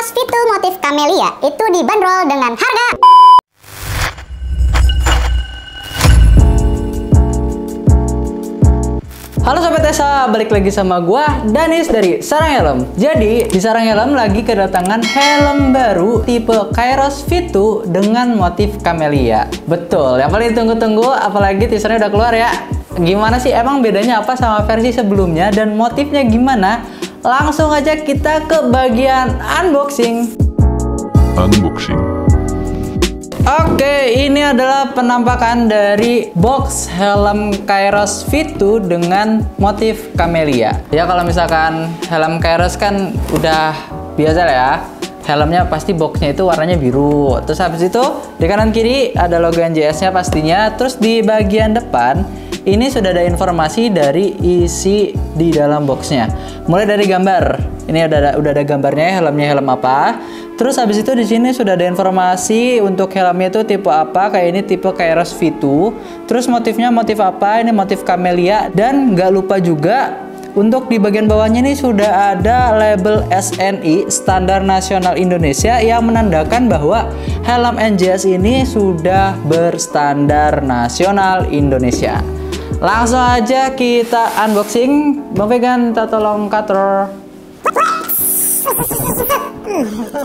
Kairos V2 motif Camellia itu dibanderol dengan harga. Halo Sobat Esa, balik lagi sama gua Danis dari Sarang Helm. Jadi di Sarang Helm lagi kedatangan helm baru tipe Kairos V2 dengan motif Camellia. Betul, yang paling tunggu-tunggu, apalagi teasernya udah keluar ya. Gimana sih emang bedanya apa sama versi sebelumnya dan motifnya gimana? Langsung aja kita ke bagian unboxing. Oke, ini adalah penampakan dari box helm Kairos V2 dengan motif Camellia. Ya kalau misalkan helm Kairos kan udah biasa lah ya. Helmnya pasti boxnya itu warnanya biru. Terus habis itu di kanan kiri ada logo NJS-nya pastinya. Terus di bagian depan ini sudah ada informasi dari isi di dalam boxnya. Mulai dari gambar. Ini udah ada gambarnya, helmnya helm apa. Terus habis itu di sini sudah ada informasi untuk helmnya itu tipe apa. Kayak ini tipe Kairos V2. Terus motifnya motif apa? Ini motif Camellia. Dan nggak lupa juga untuk di bagian bawahnya ini sudah ada label SNI, Standar Nasional Indonesia, yang menandakan bahwa helm NJS ini sudah berstandar nasional Indonesia. Langsung aja kita unboxing. Bang Vegan, kita tolong cutter.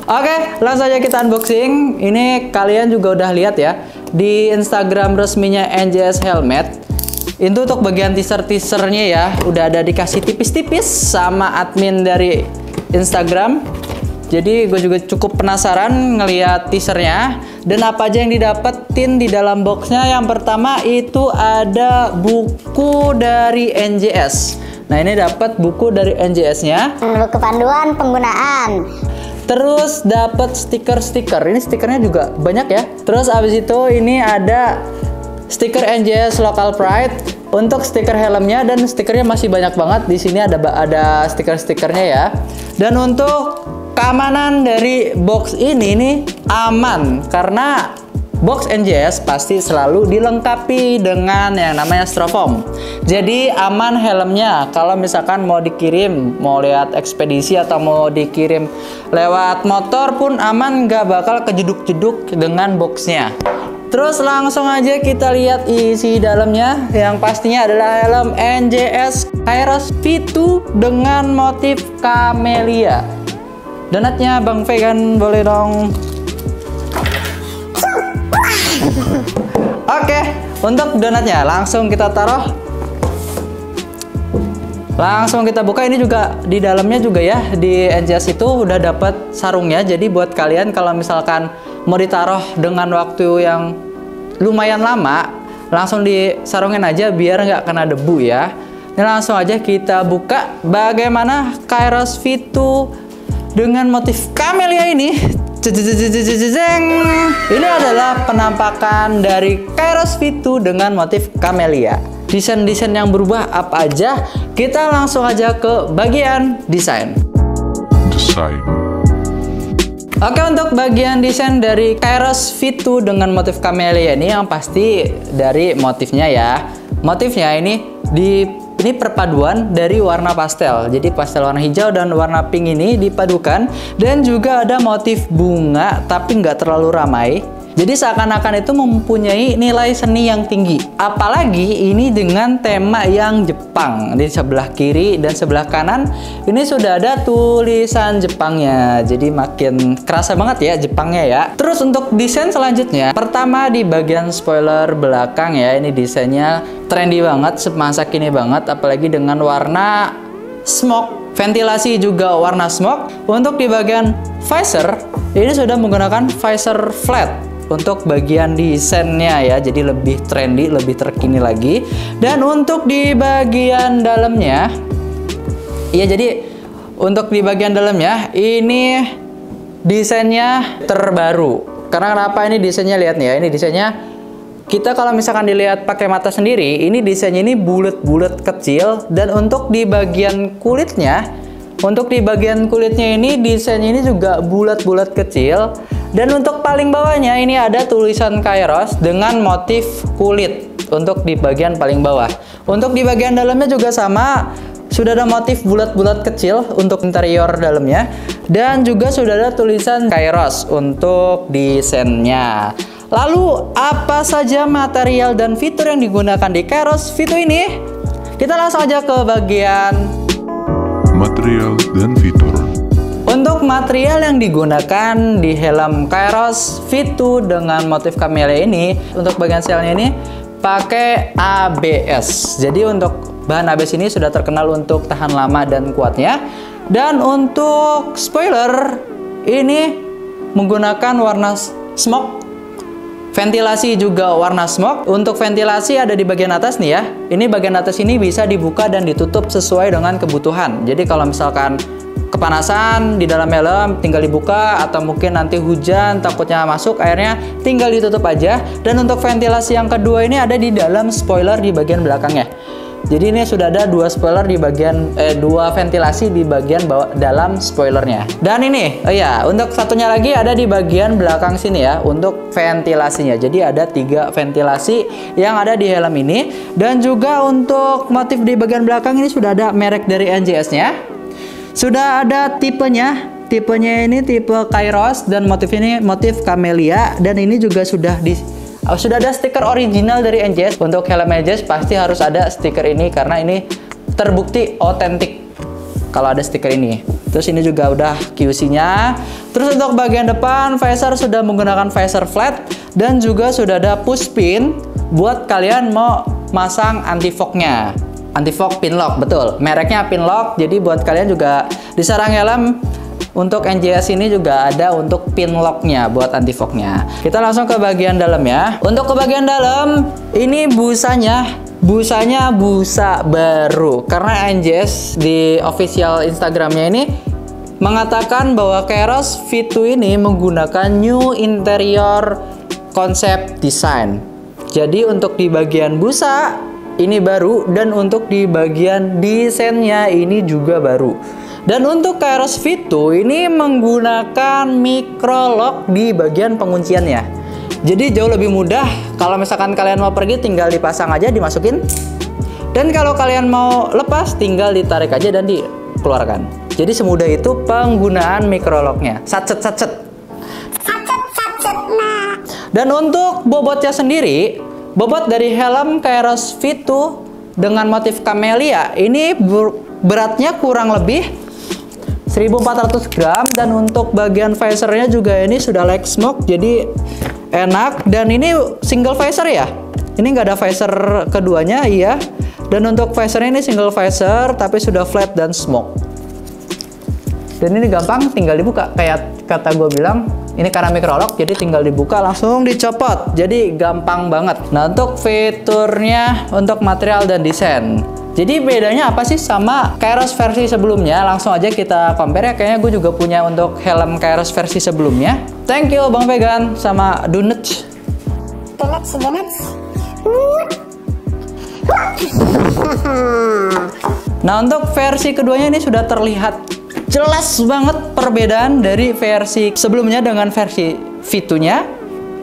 Oke, langsung aja kita unboxing. Ini kalian juga udah lihat ya di Instagram resminya NJS Helmet. Itu untuk bagian teaser-teasernya ya, udah ada dikasih tipis-tipis sama admin dari Instagram. Jadi gue juga cukup penasaran ngeliat teasernya dan apa aja yang didapetin di dalam boxnya. Yang pertama itu ada buku dari NJS. Nah ini dapat buku dari NJS-nya. Buku panduan penggunaan. Terus dapat stiker-stiker. Ini stikernya juga banyak ya. Terus abis itu ini ada stiker NJS Local Pride untuk stiker helmnya, dan stikernya masih banyak banget. Di sini ada stiker-stikernya ya. Dan untuk keamanan dari box ini nih aman karena box NJS pasti selalu dilengkapi dengan yang namanya styrofoam. Jadi aman helmnya. Kalau misalkan mau dikirim, mau lihat ekspedisi atau mau dikirim lewat motor pun aman, nggak bakal kejeduk-jeduk dengan boxnya. Terus langsung aja kita lihat isi dalamnya. Yang pastinya adalah helm NJS Kairos V2 dengan motif Camellia. Donatnya Bang Vegan boleh dong. Oke, untuk donatnya langsung kita taruh. Langsung kita buka. Ini juga di dalamnya juga ya, di NJS itu udah dapat sarungnya. Jadi buat kalian kalau misalkan mau ditaruh dengan waktu yang lumayan lama, langsung disarungin aja biar nggak kena debu ya. Ini langsung aja kita buka bagaimana Kairos V2 dengan motif Camellia ini. Ini adalah penampakan dari Kairos V2 dengan motif Camellia. Desain-desain yang berubah apa aja? Kita langsung aja ke bagian desain. Oke, untuk bagian desain dari Kairos V2 dengan motif Camellia ini yang pasti dari motifnya ya. Motifnya ini perpaduan dari warna pastel. Jadi pastel warna hijau dan warna pink ini dipadukan, dan juga ada motif bunga tapi nggak terlalu ramai. Jadi seakan-akan itu mempunyai nilai seni yang tinggi. Apalagi ini dengan tema yang Jepang. Di sebelah kiri dan sebelah kanan ini sudah ada tulisan Jepangnya. Jadi makin kerasa banget ya Jepangnya ya. Terus untuk desain selanjutnya, pertama di bagian spoiler belakang ya, ini desainnya trendy banget, semasa kini banget, apalagi dengan warna smoke. Ventilasi juga warna smoke. Untuk di bagian visor ini sudah menggunakan visor flat untuk bagian desainnya ya, jadi lebih trendy, lebih terkini lagi. Dan untuk di bagian dalamnya, ya jadi untuk di bagian dalamnya ini desainnya terbaru. Karena kenapa ini desainnya, lihat nih ya, ini desainnya kita kalau misalkan dilihat pakai mata sendiri, ini desainnya ini bulat-bulat kecil. Dan untuk di bagian kulitnya, ini desainnya ini juga bulat-bulat kecil. Dan untuk paling bawahnya ini ada tulisan Kairos dengan motif kulit untuk di bagian paling bawah. Untuk di bagian dalamnya juga sama, sudah ada motif bulat-bulat kecil untuk interior dalamnya, dan juga sudah ada tulisan Kairos untuk desainnya. Lalu apa saja material dan fitur yang digunakan di Kairos V2 ini? Kita langsung aja ke bagian material dan fitur. Untuk material yang digunakan di helm Kairos V2 dengan motif camellia ini, untuk bagian selnya ini pakai ABS. Jadi untuk bahan ABS ini sudah terkenal untuk tahan lama dan kuatnya. Dan untuk spoiler ini menggunakan warna smoke. Ventilasi juga warna smoke. Untuk ventilasi ada di bagian atas nih ya. Ini bagian atas ini bisa dibuka dan ditutup sesuai dengan kebutuhan. Jadi kalau misalkan kepanasan di dalam helm tinggal dibuka, atau mungkin nanti hujan takutnya masuk airnya tinggal ditutup aja. Dan untuk ventilasi yang kedua ini ada di dalam spoiler di bagian belakangnya. Jadi ini sudah ada dua spoiler di bagian dua ventilasi di bagian bawah dalam spoilernya. Dan ini, oh ya, untuk satunya lagi ada di bagian belakang sini ya untuk ventilasinya. Jadi ada 3 ventilasi yang ada di helm ini. Dan juga untuk motif di bagian belakang ini sudah ada merek dari NJS-nya. Sudah ada tipenya. Tipenya ini tipe Kairos dan motif ini motif camellia, dan ini juga sudah ada stiker original dari NJS. Untuk helm NJS pasti harus ada stiker ini karena ini terbukti otentik kalau ada stiker ini. Terus ini juga udah QC-nya. Terus untuk bagian depan visor sudah menggunakan visor flat, dan juga sudah ada push pin buat kalian mau masang anti fog-nya. Anti fog pin lock, betul. Mereknya pin lock. Jadi buat kalian juga di sarang helm untuk NJS ini juga ada untuk pin lock-nya buat anti fog-nya. Kita langsung ke bagian dalam ya. Untuk ke bagian dalam, ini busanya busa baru. Karena NJS di official Instagramnya ini mengatakan bahwa Kairos V2 ini menggunakan new interior concept design. Jadi untuk di bagian busa ini baru, dan untuk di bagian desainnya ini juga baru. Dan untuk Kairos V2 ini menggunakan micro lock di bagian pengunciannya. Jadi jauh lebih mudah. Kalau misalkan kalian mau pergi tinggal dipasang aja, dimasukin. Dan kalau kalian mau lepas tinggal ditarik aja dan dikeluarkan. Jadi semudah itu penggunaan micro lock-nya. Satset. Dan untuk bobotnya sendiri, bobot dari helm Kairos V2 dengan motif camellia ini beratnya kurang lebih 1400 gram, dan untuk bagian visornya juga ini sudah like smoke, jadi enak. Dan ini single visor ya, ini nggak ada visor keduanya, iya. Dan untuk visornya ini single visor tapi sudah flat dan smoke. Dan ini gampang, tinggal dibuka. Kayak kata gue bilang, ini karena micro lock jadi tinggal dibuka langsung dicopot, jadi gampang banget. Nah untuk fiturnya, untuk material dan desain, jadi bedanya apa sih sama Kairos versi sebelumnya? Langsung aja kita compare ya. Kayaknya gue juga punya untuk helm Kairos versi sebelumnya. Thank you Bang Vegan sama Donuts. Nah untuk versi keduanya ini sudah terlihat jelas banget perbedaan dari versi sebelumnya dengan versi V2-nya.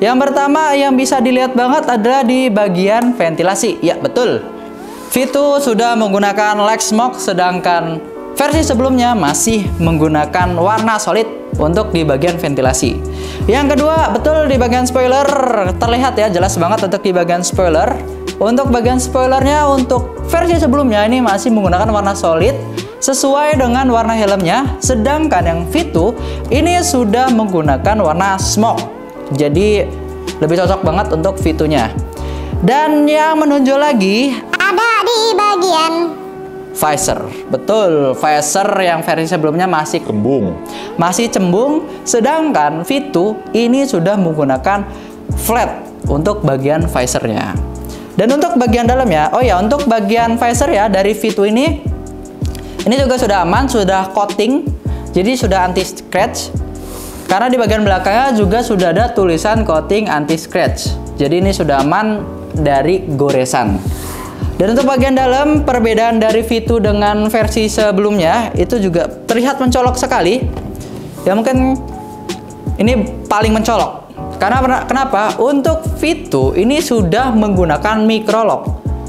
Yang pertama yang bisa dilihat banget adalah di bagian ventilasi. Ya betul, V2 sudah menggunakan light smoke, sedangkan versi sebelumnya masih menggunakan warna solid untuk di bagian ventilasi. Yang kedua, betul di bagian spoiler terlihat ya jelas banget untuk di bagian spoiler. Untuk bagian spoilernya untuk versi sebelumnya ini masih menggunakan warna solid sesuai dengan warna helmnya, sedangkan yang V2 ini sudah menggunakan warna smoke. Jadi lebih cocok banget untuk V2-nya. Dan yang menonjol lagi ada di bagian visor. Betul, visor yang versi sebelumnya masih cembung, sedangkan V2 ini sudah menggunakan flat untuk bagian visornya. Dan untuk bagian dalamnya, oh ya, untuk bagian visor ya dari V2 ini juga sudah aman, sudah coating, jadi sudah anti scratch. Karena di bagian belakangnya juga sudah ada tulisan coating anti scratch. Jadi ini sudah aman dari goresan. Dan untuk bagian dalam, perbedaan dari V2 dengan versi sebelumnya itu juga terlihat mencolok sekali. Ya mungkin ini paling mencolok. Karena kenapa? Untuk V2 ini sudah menggunakan micro lock.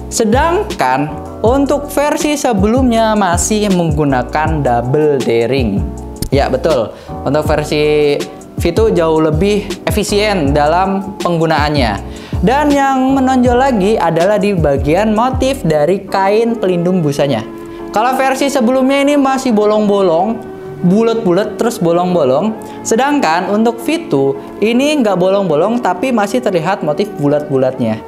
Sedangkan untuk versi sebelumnya masih menggunakan double D-ring. Ya betul, untuk versi V2 jauh lebih efisien dalam penggunaannya. Dan yang menonjol lagi adalah di bagian motif dari kain pelindung busanya. Kalau versi sebelumnya ini masih bolong-bolong, bulat-bulat terus bolong-bolong. Sedangkan untuk V2 ini nggak bolong-bolong tapi masih terlihat motif bulat-bulatnya.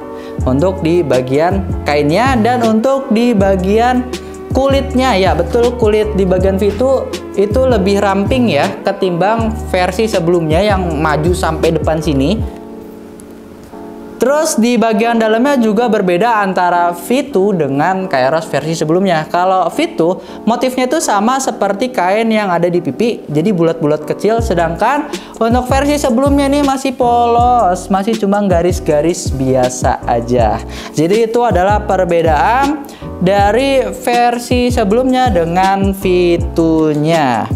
Untuk di bagian kainnya dan untuk di bagian kulitnya, ya betul, kulit di bagian V2 itu lebih ramping ya ketimbang versi sebelumnya yang maju sampai depan sini. Terus di bagian dalamnya juga berbeda antara V2 dengan Kairos versi sebelumnya. Kalau V2 motifnya itu sama seperti kain yang ada di pipi, jadi bulat-bulat kecil. Sedangkan untuk versi sebelumnya ini masih polos, masih cuma garis-garis biasa aja. Jadi itu adalah perbedaan dari versi sebelumnya dengan V2-nya.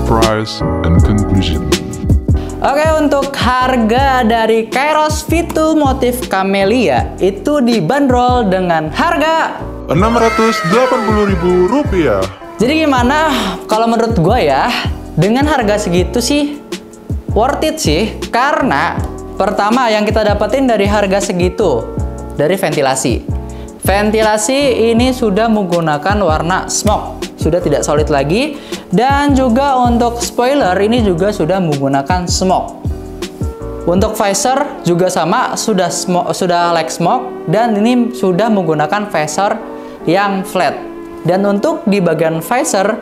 Price and conclusion. Oke, untuk harga dari Kairos V2 motif Camellia itu dibanderol dengan harga Rp680.000. Jadi gimana kalau menurut gue ya, dengan harga segitu sih worth it sih. Karena pertama yang kita dapetin dari harga segitu, dari ventilasi. Ventilasi ini sudah menggunakan warna smoke, sudah tidak solid lagi. Dan juga untuk spoiler ini juga sudah menggunakan smoke. Untuk visor juga sama, sudah like smoke, dan ini sudah menggunakan visor yang flat. Dan untuk di bagian visor,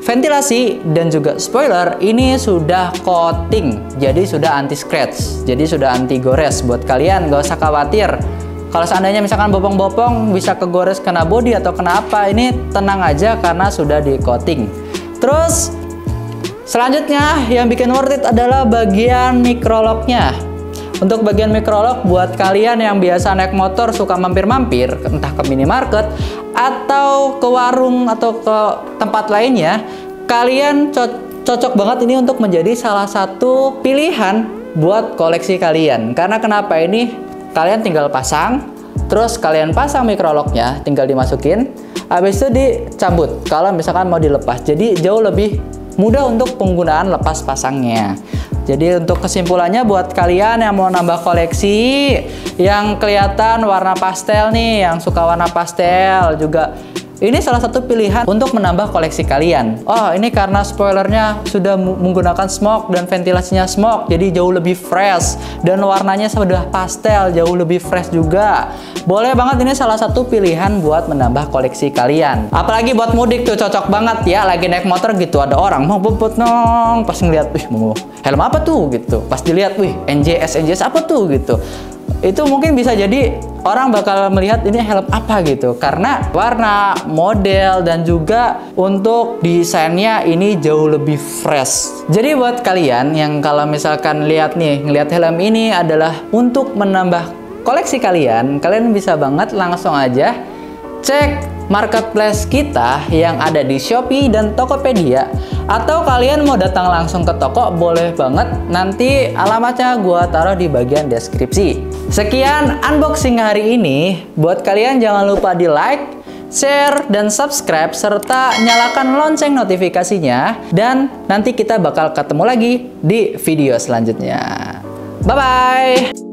ventilasi dan juga spoiler ini sudah coating, jadi sudah anti scratch, jadi sudah anti gores. Buat kalian gak usah khawatir kalau seandainya misalkan bopong-bopong bisa kegores kena bodi atau kena apa, ini tenang aja karena sudah di coating. Terus selanjutnya yang bikin worth it adalah bagian microlock-nya. Untuk bagian microlock buat kalian yang biasa naik motor suka mampir-mampir entah ke minimarket atau ke warung atau ke tempat lainnya, kalian cocok banget ini untuk menjadi salah satu pilihan buat koleksi kalian. Karena kenapa ini? Kalian tinggal pasang, terus kalian pasang microlock-nya, tinggal dimasukin, habis itu dicabut kalau misalkan mau dilepas. Jadi jauh lebih mudah untuk penggunaan lepas pasangnya. Jadi untuk kesimpulannya buat kalian yang mau nambah koleksi, yang kelihatan warna pastel nih, yang suka warna pastel juga, ini salah satu pilihan untuk menambah koleksi kalian. Oh, ini karena spoilernya sudah menggunakan smoke dan ventilasinya smoke, jadi jauh lebih fresh. Dan warnanya sudah pastel, jauh lebih fresh juga. Boleh banget, ini salah satu pilihan buat menambah koleksi kalian. Apalagi buat mudik tuh cocok banget ya, lagi naik motor gitu, ada orang mau buput nong, pas ngeliat, wih mau helm apa tuh gitu. Pas dilihat, wih NJS apa tuh gitu. Itu mungkin bisa jadi orang bakal melihat ini helm apa gitu, karena warna, model, dan juga untuk desainnya ini jauh lebih fresh. Jadi buat kalian yang kalau misalkan ngelihat helm ini adalah untuk menambah koleksi kalian, kalian bisa banget langsung aja cek marketplace kita yang ada di Shopee dan Tokopedia, atau kalian mau datang langsung ke toko boleh banget, nanti alamatnya gua taruh di bagian deskripsi. Sekian unboxing hari ini. Buat kalian jangan lupa di like, share, dan subscribe, serta nyalakan lonceng notifikasinya, dan nanti kita bakal ketemu lagi di video selanjutnya. Bye bye.